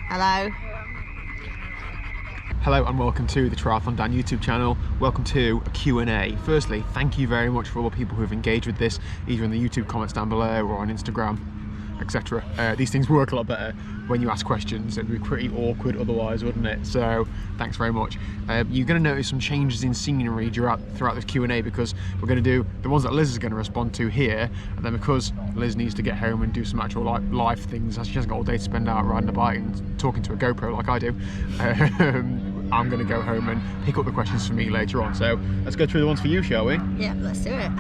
Hello. Hello and welcome to the TriathlonDan YouTube channel. Welcome to a Q&A. Firstly, thank you very much for all the people who have engaged with this, either in the YouTube comments down below or on Instagram, etc. These things work a lot better when you ask questions. It'd be pretty awkward otherwise, wouldn't it? So thanks very much. You're going to notice some changes in scenery throughout this Q&A because we're going to do the ones that Liz is going to respond to here, and then because Liz needs to get home and do some actual live things, she hasn't got all day to spend out riding a bike and talking to a GoPro like I do. I'm going to go home and pick up the questions for me later on. So let's go through the ones for you, shall we? Yeah, let's do it.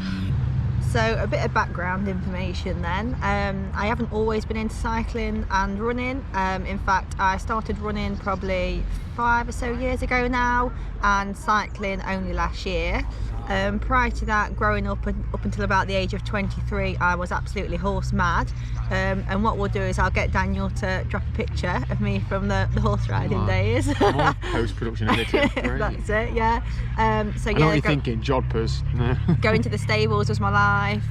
So a bit of background information then. I haven't always been into cycling and running. In fact, I started running probably 5 or so years ago now, and cycling only last year. Prior to that, growing up until about the age of 23, I was absolutely horse mad. And what we'll do is I'll get Daniel to drop a picture of me from the horse riding days. Post-production editing. That's it, yeah. So yeah, I know what you're thinking, jodhpurs. No. Going to the stables was my life.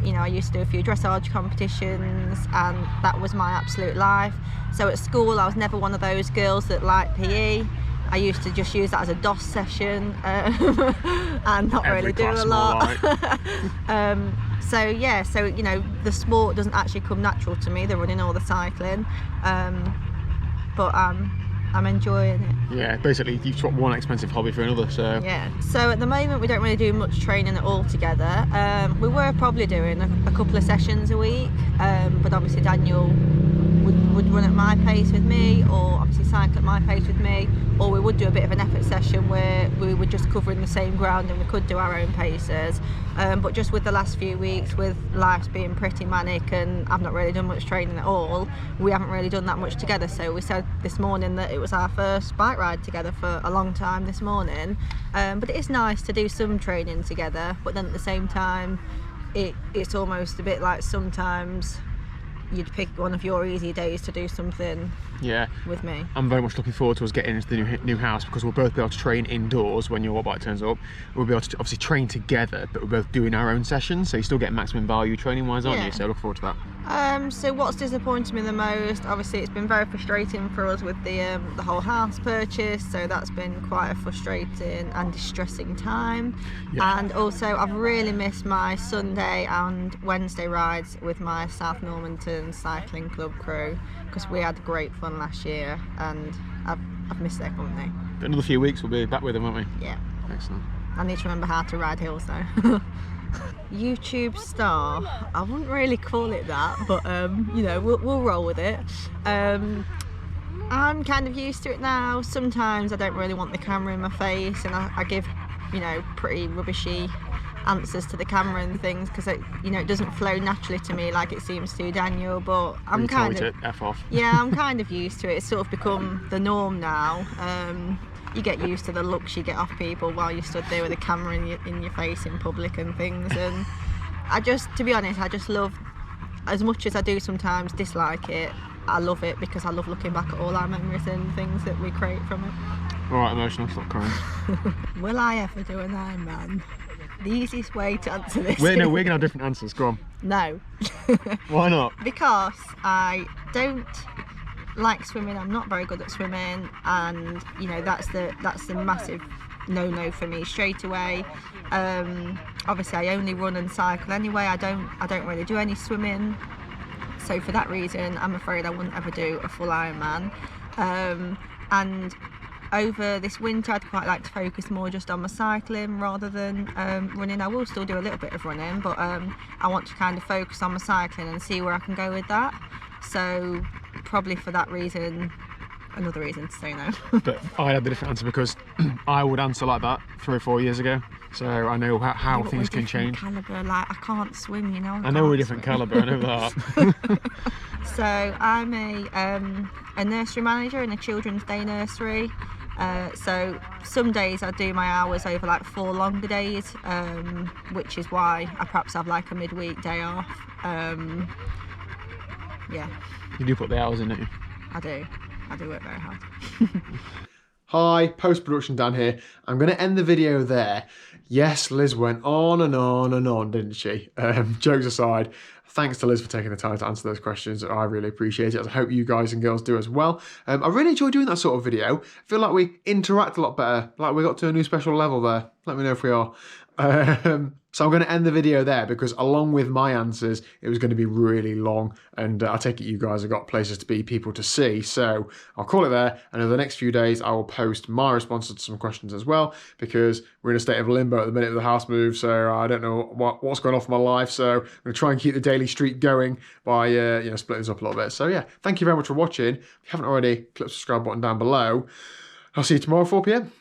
You know, I used to do a few dressage competitions, and that was my absolute life. So at school, I was never one of those girls that liked PE. I used to just use that as a DOS session and not really do a lot. So yeah, so you know, the sport doesn't actually come natural to me, the running or the cycling, but I'm enjoying it. Yeah, basically you've swapped one expensive hobby for another, so... Yeah, so at the moment we don't really do much training at all together. We were probably doing a couple of sessions a week, but obviously Daniel would run at my pace with me, or obviously cycle at my pace with me, or we would do a bit of an effort session where we were just covering the same ground and we could do our own paces. But just with the last few weeks, with life being pretty manic and I've not really done much training at all, we haven't really done that much together. So we said this morning that it was our first bike ride together for a long time this morning. But it is nice to do some training together, but then at the same time it's almost a bit like sometimes you'd pick one of your easy days to do something with me. I'm very much looking forward to us getting into the new house, because we'll both be able to train indoors when your bike turns up. We'll be able to obviously train together, but we're both doing our own sessions, so you still get maximum value training wise, aren't you? So look forward to that. So what's disappointed me the most, obviously it's been very frustrating for us with the whole house purchase, so that's been quite a frustrating and distressing time. And also I've really missed my Sunday and Wednesday rides with my South Normanton Cycling Club crew, because we had great fun last year and I've missed their company. But another few weeks we'll be back with them, won't we? Yeah. Excellent. I need to remember how to ride hills though. YouTube star, I wouldn't really call it that, but you know, we'll roll with it. I'm kind of used to it now. Sometimes I don't really want the camera in my face, and I give, you know, pretty rubbishy answers to the camera and things, because it, you know, it doesn't flow naturally to me like it seems to Daniel. But I'm kind of I'm kind of used to it. It's sort of become the norm now. You get used to the looks you get off people while you stood there with a camera in your face in public and things. And to be honest, I just love, as much as I do sometimes dislike it, I love it because I love looking back at all our memories and things that we create from it. Alright, emotional, stop crying. Will I ever do an Ironman? The easiest way to answer this we're going to have different answers, go on. No. Why not? Because I don't like swimming. I'm not very good at swimming, and you know, that's the massive no for me straight away. Obviously I only run and cycle anyway. I don't really do any swimming, so for that reason I'm afraid I wouldn't ever do a full Ironman. And over this winter I'd quite like to focus more just on my cycling rather than running. I will still do a little bit of running, but I want to kind of focus on my cycling and see where I can go with that. So probably for that reason, another reason to say no. But I had the different answer because I would answer like that 3 or 4 years ago, so I know how things can change. Calibre, like I can't swim, you know. I know we're a different calibre, I know that. So I'm a nursery manager in a children's day nursery. So some days I do my hours over like 4 longer days, which is why I perhaps have like a midweek day off. Yeah. You do put the hours in, don't you? I do work very hard. Hi, post-production Dan here. I'm going to end the video there. Yes, Liz went on and on and on, didn't she? Jokes aside, Thanks to Liz for taking the time to answer those questions. I really appreciate it. I hope you guys and girls do as well. I really enjoy doing that sort of video. I feel like we interact a lot better, like we got to a new special level there. Let me know if we are. So I'm going to end the video there because along with my answers, it was going to be really long, and I take it you guys have got places to be, people to see. So I'll call it there, and over the next few days, I will post my responses to some questions as well, because we're in a state of limbo at the minute with the house move, so I don't know what's going on for my life. So I'm going to try and keep the daily streak going by splitting this up a little bit. So yeah, thank you very much for watching. If you haven't already, click the subscribe button down below. I'll see you tomorrow at 4 PM.